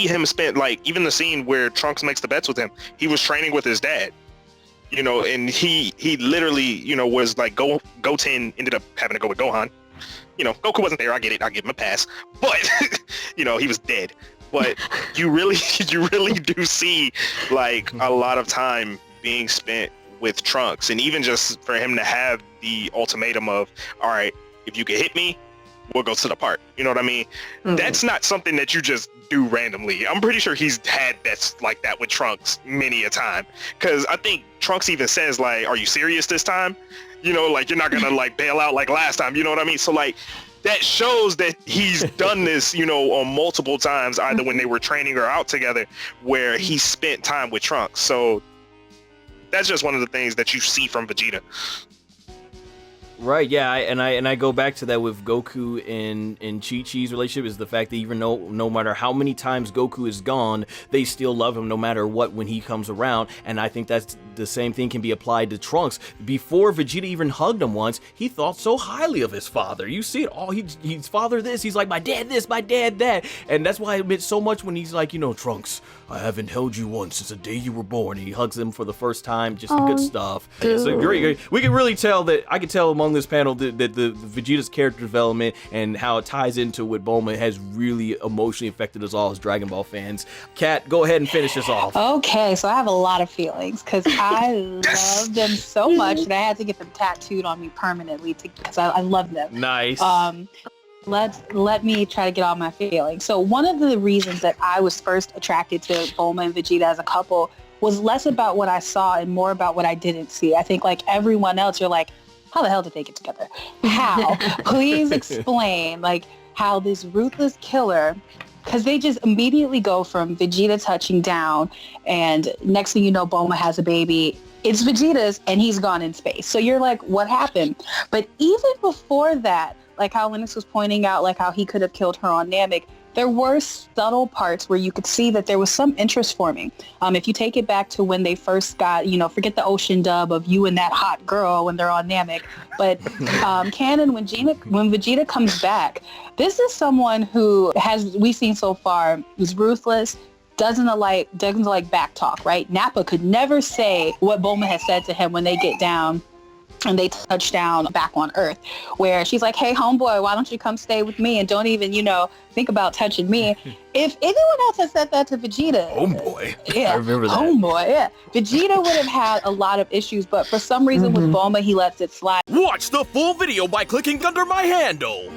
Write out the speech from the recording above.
him spent, like, even the scene where Trunks makes the bets with him, he was training with his dad, you know, and he literally, you know, was like, Goten ended up having to go with Gohan. You know, Goku wasn't there, I get it, I'll give him a pass, but you know, he was dead. But you really do see, like, a lot of time being spent with Trunks, and even just for him to have the ultimatum of, all right, if you can hit me, we'll go to the park. You know what I mean? That's not something that you just do randomly. I'm pretty sure he's had bets like that with Trunks many a time, because I think Trunks even says, like, are you serious this time? You know, like, you're not gonna like bail out like last time, you know what I mean? So, like, that shows that he's done this, you know, on multiple times, either when they were training or out together, where he spent time with Trunks. So that's just one of the things that you see from Vegeta. Right, yeah, and I go back to that with Goku and Chi-Chi's relationship, is the fact that even no matter how many times Goku is gone, they still love him no matter what when he comes around. And I think that's the same thing can be applied to Trunks. Before Vegeta even hugged him once, he thought so highly of his father. You see it all. He's father this, he's like, my dad this, my dad that. And that's why it meant so much when he's like, you know, Trunks, I haven't held you once since the day you were born. And he hugs him for the first time, just good stuff. So great. We can really tell that, I can tell among this panel that the Vegeta's character development and how it ties into what Bulma has really emotionally affected us all as Dragon Ball fans. Kat, go ahead and finish this off. Okay, so I have a lot of feelings because I love them so much that I had to get them tattooed on me permanently because I love them. Nice. Let me try to get all my feelings. So one of the reasons that I was first attracted to Bulma and Vegeta as a couple was less about what I saw and more about what I didn't see. I think like everyone else, you're like, how the hell did they get together? How? Please explain, like, how this ruthless killer, because they just immediately go from Vegeta touching down, and next thing you know, Bulma has a baby. It's Vegeta's, and he's gone in space. So you're like, what happened? But even before that, like how Linus was pointing out, like how he could have killed her on Namek, there were subtle parts where you could see that there was some interest forming. If you take it back to when they first got, you know, forget the ocean dub of you and that hot girl when they're on Namek, but canon, when Vegeta comes back, this is someone who we've seen so far, who's ruthless, doesn't like back talk, right? Nappa could never say what Bulma has said to him when they get down and they touch down back on Earth, where she's like, hey, homeboy, why don't you come stay with me and don't even, you know, think about touching me. If anyone else had said that to Vegeta, homeboy, yeah, I remember that. Homeboy, yeah, Vegeta would have had a lot of issues, but for some reason with Bulma, he lets it slide. Watch the full video by clicking under my handle.